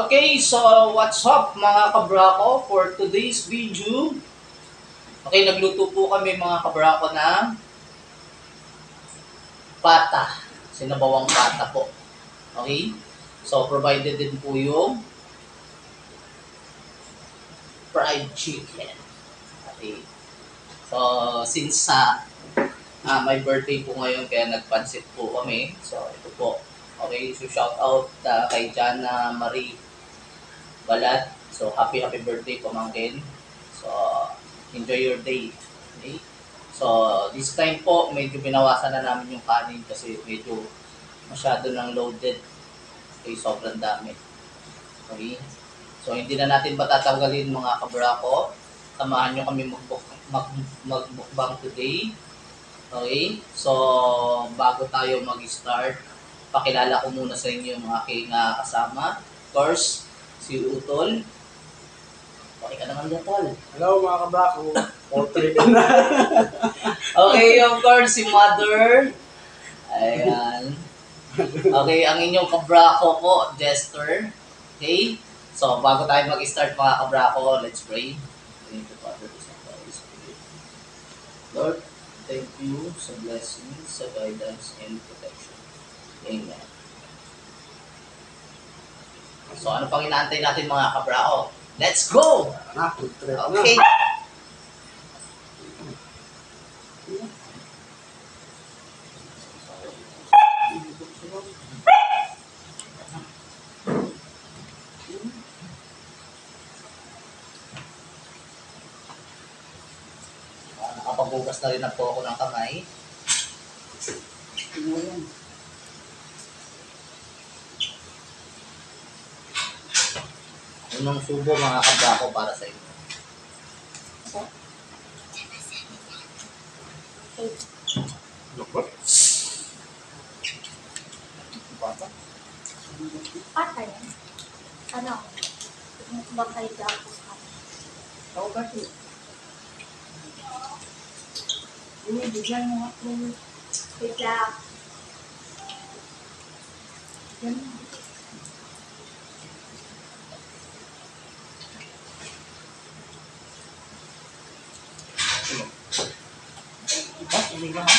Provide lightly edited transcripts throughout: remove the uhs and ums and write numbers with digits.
Okay, so what's up mga kabrako for today's video? Okay, nagluto po kami mga kabrako ng pata. Sinabawang pata po. Okay? So provided din po yung fried chicken. Okay. So since my birthday po ngayon kaya nagpansit po kami. So ito po. Okay, so shout out kay Jana Marie Balat. So happy birthday pamangkin. So enjoy your day. Okay? So this time po medyo binawasan na namin yung kanin kasi medyo masyado nang loaded. Okay, sobrang dami. Okay? So hindi na natin patatanggalin mga kabrako. Samahan nyo kami magbukbang today. Okay? So bago tayo mag-start, pakilala ko muna sa inyo yung aking kasama. Of course, si Utol. Okay ka naman dyan, Tol. Hello mga kabrako. Portrait na. Okay, of course, si Mother. Ayan. Okay, ang inyong kabrako po, Jester. Okay? So, bago tayo mag-start mga kabrako, let's pray. Thank you, Father, Son, Holy Spirit. Lord, thank you sa blessings, sa guidance, and protection. Amen. So, ano pang inaantay natin mga kabrako? Let's go! Portrait na. Okay. Nakapagbugas na rin po ako ng kamay. Unang subo mga kabrako para sa inyo. Patay. Ano? Bakay tapos Ako kasi. bigyan mo ako. Bigla. Yan. Hindi ba ha?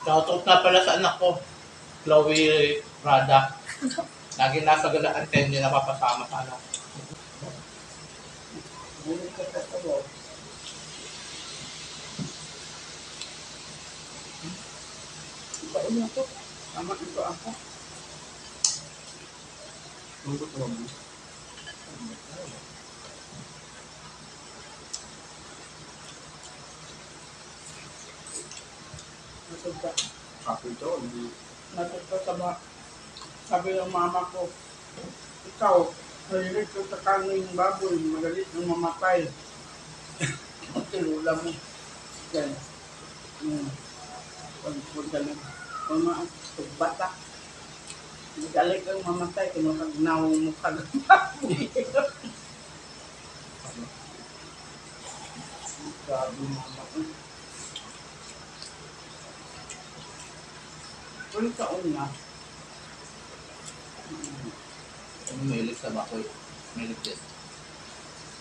Shoutout na pala sa anak ko, Chloe Rada. Lagi nasa galaan 10 niya napapasama sa anak. Ipain mo to. Tama ito ako. Lungkot mo mo. Nasagda. Sabi ito. Nasagda sa ba. Sabi ng mama ko, ikaw, mahilig ko sa kaning baboy, magalit ng mamatay. Tilula mo. Yan. Pag ganun. Pag bata. Magalit kang mamatay, kinukagnaw mo ka ng baboy. Sabi mama ko. Ulit taon na. Ano mahilig sa bakoy? Mahilig din.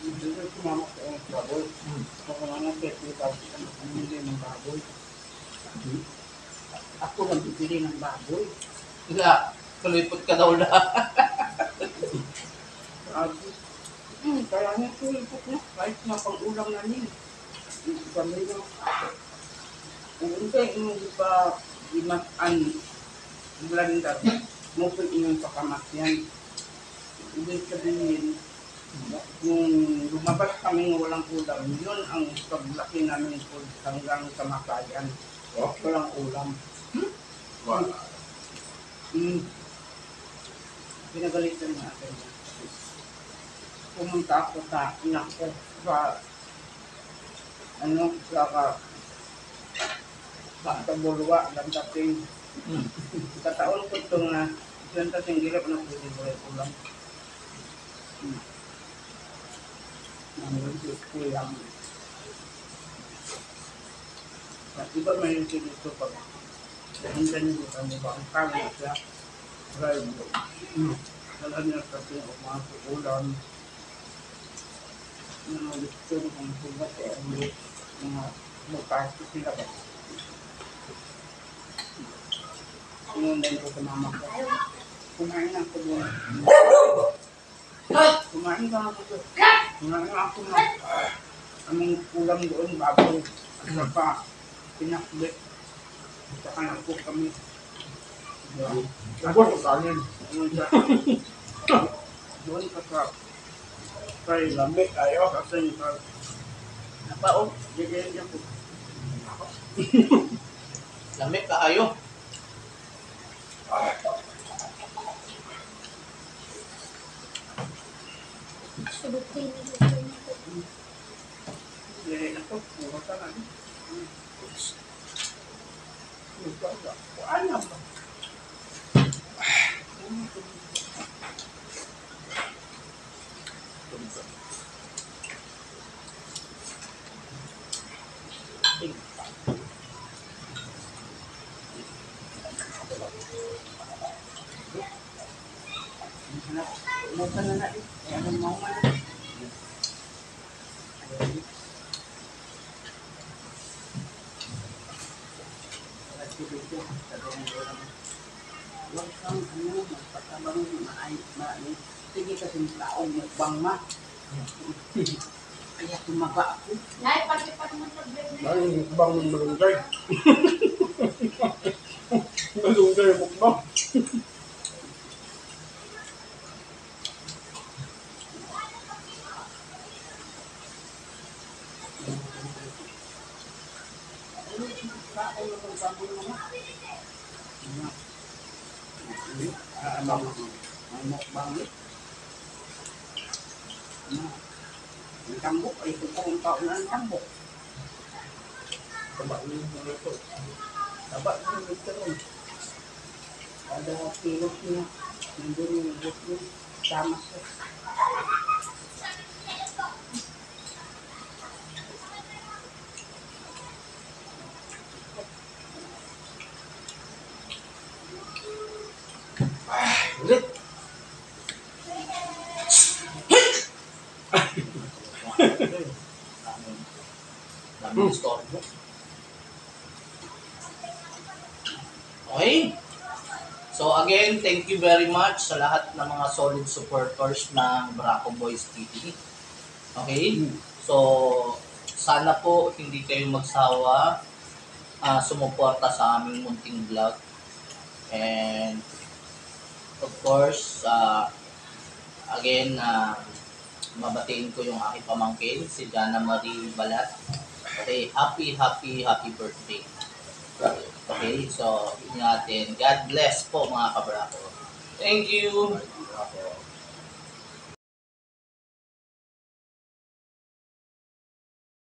Hindi ko mama ko ang baboy. Ako nga na pwede tapos ang pamili ng baboy. Ako lang bibili ng baboy. Kaya, kalipot ka daw na. Kaya nga tulipot na. Kahit na pang-ulam na niya. Kami na. Hindi pa imasan. Blender. Mupin inyong pakamat yan. Ibig sabihin, kung lumabas kami walang ulam, yun ang paglaki namin hanggang sa makayan. Walang ulam. Pinagalitan natin. Pumunta ako sa anak ko sa Basta bulwa, lantating. Mm. Kataon ko ito nga, lantating girap na pwede ko rin ulam. Namin ko lang. At iba may yung dito pag hindan nyo kami ba ang kami siya. Right. Dalan niya sa ating mga ulam. Mga gusto ng sugat o mga mukasi sila ba. Sinundan ko sa mama ko. Kumain ako doon. Kumain ka ako doon. Kumain ako na. Aming ulam doon, baboy. At saka, pinakbit. At saka nagpo kami. Ako sa kanin. Ano siya? Doon ka sa kay Lamig tayo. kasi yung sa napaon, bigyan niya po. Lamig kaayo. Subukin niyo. Bigyan ako, puro ka na. Ano ba? Bukan na natin. Ano mo man. Huwag kang ano, magpatabang maayos. Sige kasi taong mukbang ma. Kaya tumaba ako. Nay, pati pa naman sa bread na Dahil mukbang ng malunggay. Malunggay mukbang. Ang tambok ay kung taon na ang tambok. Taba niyo mga ito. Taba na yung nagkaroon. Kada kilos niya, nandun yung nabot niya. Tama siya. Ulit. Daming storbo. Okay. So again, thank you very much sa lahat ng mga solid supporters ng Braco Boys TV. Okay? So, sana po hindi kayo magsawa sumuporta sa aming munting vlog. And of course, again, mabatiin ko yung aking pamangkin, si Jana Marie Balat. Okay, happy birthday. Okay, so ingatin. God bless po mga kabrako. Thank you. Ako.